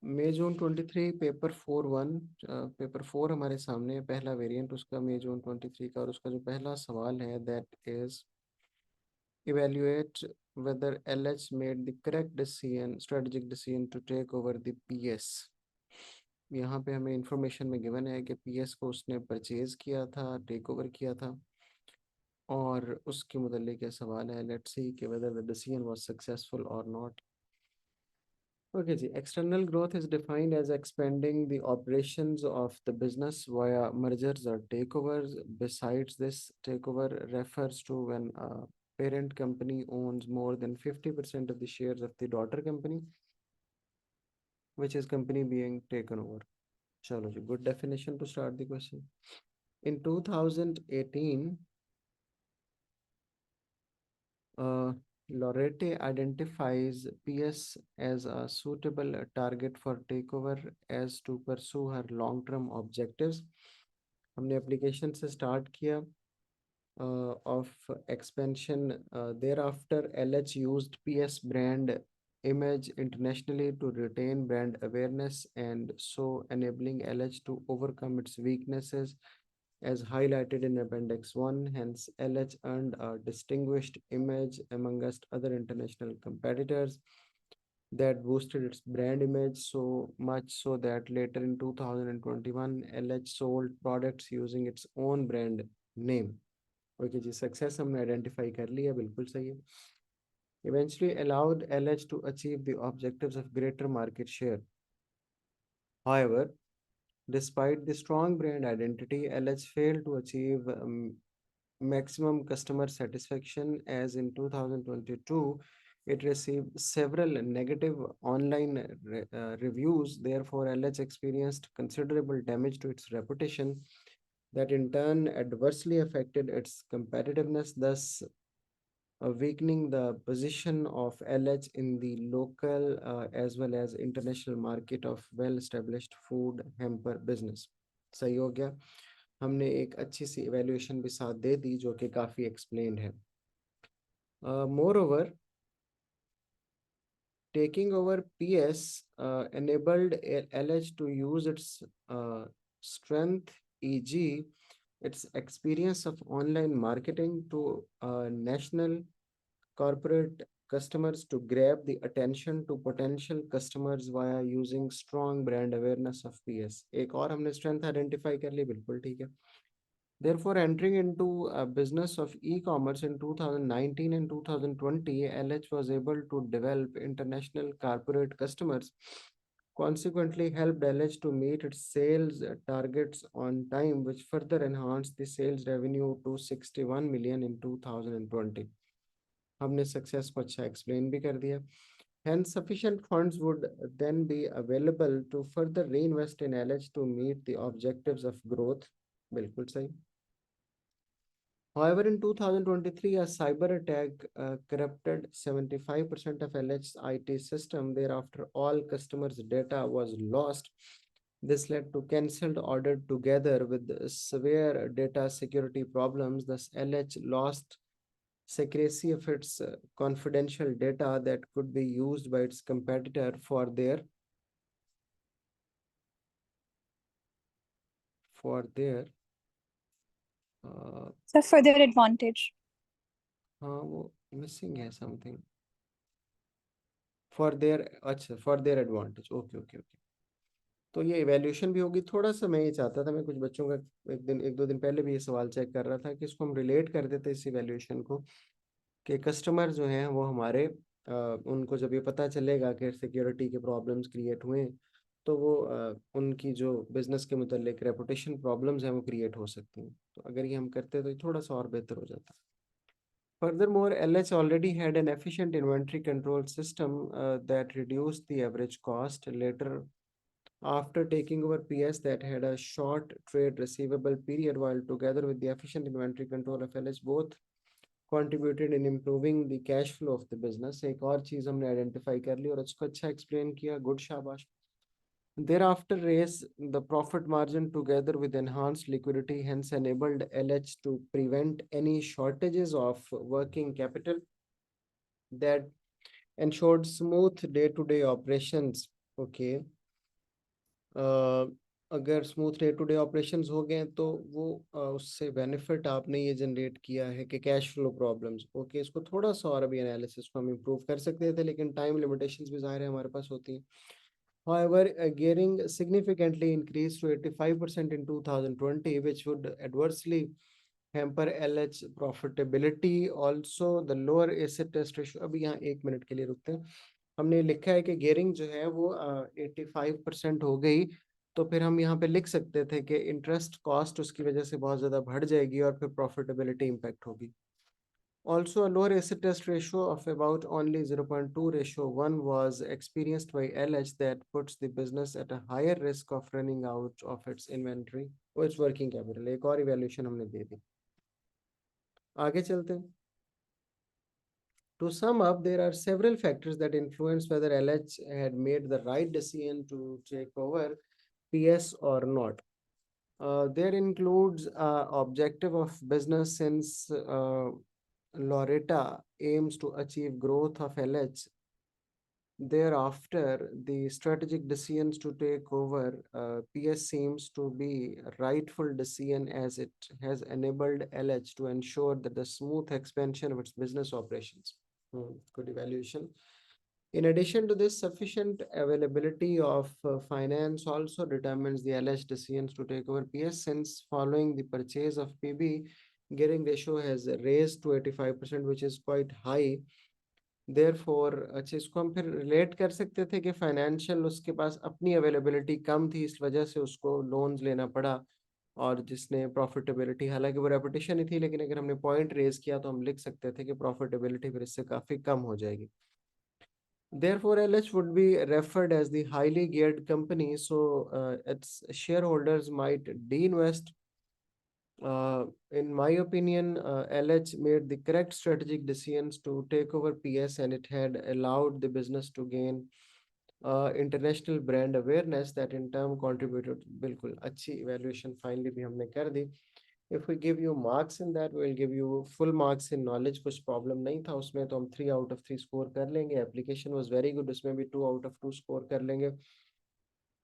मई जून 23 paper 4-1 paper 4 हमारे सामने है, पहला वेरिएंट उसका मई जून 23 का। और उसका जो पहला सवाल है that is evaluate whether LH made the correct decision, strategic decision to take over the PS। यहाँ पे हमें इंफॉर्मेशन में गिवन है कि PS को उसने परचेज किया था, टेक ओवर किया था। और उसके मुतल्लिक ये सवाल है, लेट्स सी कि whether the decision was successful or not। Okay, ji. External growth is defined as expanding the operations of the business via mergers or takeovers. Besides this, takeover refers to when a parent company owns more than 50% of the shares of the daughter company, which is company being taken over. Chalo ji, good definition to start the question. In 2018, Uh, Lorette identifies PS as a suitable target for takeover as to pursue her long-term objectives. हमने application से start किया of expansion. Thereafter, LH used PS brand image internationally to retain brand awareness and so enabling LH to overcome its weaknesses as highlighted in Appendix 1. Hence, LH earned a distinguished image amongst other international competitors that boosted its brand image so much so that later in 2021, LH sold products using its own brand name. Okay जी, success हमने identify कर लिया, बिल्कुल सही है। Eventually allowed LH to achieve the objectives of greater market share. However, despite the strong brand identity, LH failed to achieve maximum customer satisfaction as in 2022 it received several negative online reviews. Therefore, LH experienced considerable damage to its reputation that in turn adversely affected its competitiveness, thus weakening the position of LH in the local as well as international market of well-established food hamper business। सही हो गया। हमने एक अच्छी सी evaluation भी साथ दे दी जो कि काफ़ी एक्सप्लेन्ड है। Moreover, taking over PS enabled LH to use its strength, e.g., its experience of online marketing to national corporate customers to grab the attention to potential customers via using strong brand awareness of PS। एक और हमने strength identify कर ली, बिल्कुल ठीक है। Therefore, entering into a business of e-commerce in 2019 and 2020, LH was able to develop international corporate customers. Consequently, helped LH to meet its sales targets on time, which further enhanced the sales revenue to 61 million in 2020। हमने success को अच्छा explain भी कर दिया। Hence, sufficient funds would then be available to further reinvest in LH to meet the objectives of growth। बिल्कुल सही। However, in 2023, a cyber attack corrupted 75% of LH's IT system. Thereafter, all customers' data was lost. This led to cancelled order together with severe data security problems. Thus, LH lost secrecy of its confidential data that could be used by its competitor for their So for their advantage. हाँ वो missing है something for their, अच्छा for their advantage, okay okay okay. तो ये evaluation भी होगी। थोड़ा सा मैं ये चाहता था, मैं कुछ बच्चों का एक दो दिन पहले भी ये सवाल चेक कर रहा था कि इसको हम रिलेट कर देते इस इवैल्यूएशन को कि कस्टमर जो हैं वो हमारे उनको जब ये पता चलेगा कि सिक्योरिटी के प्रॉब्लम्स क्रिएट हुए तो वो उनकी जो बिजनेस के मुतल्लिक रेपुटेशन प्रॉब्लम्स हैं वो क्रिएट हो सकती हैं। तो अगर ये हम करते तो ये थोड़ा सा और बेहतर हो जाता। Furthermore, LH already had an efficient inventory control system that reduced the average cost. Later, after taking over PS that had a short trade receivable period, while together with the efficient inventory control of LH, both contributed in improving the cash flow of the business। एक और चीज़ हमने identify कर ली और उसको अच्छा explain किया, good शाबाश। Thereafter, raise the profit margin together with enhanced liquidity, hence enabled LH to prevent any shortages of working capital that ensured smooth day-to-day operations. Okay. अगर smooth day to day operations हो गए तो वो उससे benefit आपने ये generate किया है कि कैश फ्लो प्रॉब्लम्स, ओके, इसको थोड़ा सा और अभी एनालिसिस को हम इम्प्रूव कर सकते थे, लेकिन टाइम लिमिटेशंस भी ज़ाहिर है हमारे पास होती हैं. However, gearing significantly increased to 85% in 2020, which would adversely hamper LH profitability. Also, the lower asset test ratio. अभी यहाँ 1 मिनट के लिए रुकते हैं. हमने लिखा है कि gearing जो है वो 85% हो गई, तो फिर हम यहाँ पे लिख सकते थे कि इंटरेस्ट कॉस्ट उसकी वजह से बहुत ज़्यादा बढ़ जाएगी और फिर प्रॉफिटेबिलिटी इम्पैक्ट होगी. Also, a lower acid test ratio of about only 0.2:1 was experienced by LH that puts the business at a higher risk of running out of its inventory or its working capital. एक और evaluation हमने दे दी. आगे चलते हैं. To sum up, there are several factors that influence whether LH had made the right decision to take over PS or not. There includes objective of business since Loretta aims to achieve growth of LH. Thereafter, the strategic decisions to take over PS seems to be a rightful decision as it has enabled LH to ensure that the smooth expansion of its business operations. Good evaluation. In addition to this, sufficient availability of finance also determines the LH decisions to take over PS, since following the purchase of PB, gearing ratio has raised to 85%, which is quite high. Therefore, अच्छा, इसको हम फिर relate कर सकते थे कि financial उसके पास अपनी अवेलेबिलिटी कम थी, इस वजह से उसको लोन्स लेना पड़ा, और जिसने प्रॉफिटेबिलिटी, हालांकि वो रेपुटेशन ही थी, लेकिन अगर हमने पॉइंट रेज किया तो हम लिख सकते थे कि प्रॉफिटेबिलिटी फिर इससे काफ़ी कम हो जाएगी. Therefore, LH would be referred as the highly geared company, so its shareholders might de-invest. In my opinion, LH made the correct strategic decisions to take over PS, and it had allowed the business to gain international brand awareness that in turn contributed. बिल्कुल अच्छी evaluation finally भी हमने कर दी. If we give you marks in that, we'll give you full marks in knowledge. कुछ problem नहीं था उसमें, तो हम 3 out of 3 score कर लेंगे. Application was very good, उसमें भी 2 out of 2 score कर लेंगे.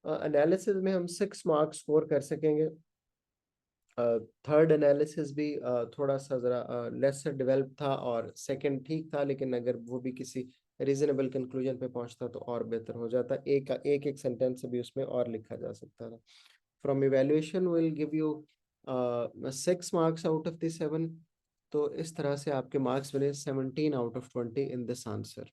Analysis में हम 6 marks score कर सकेंगे. थर्ड एनालिसिस भी थोड़ा सा ज़रा लेसर डेवलप था, और सेकंड ठीक था, लेकिन अगर वो भी किसी रीजनेबल कंक्लूजन पे पहुंचता तो और बेहतर हो जाता. एक सेंटेंस भी उसमें और लिखा जा सकता था. From evaluation will give you 6 marks out of the 7. तो इस तरह से आपके मार्क्स बने 17 out of 20 in this answer.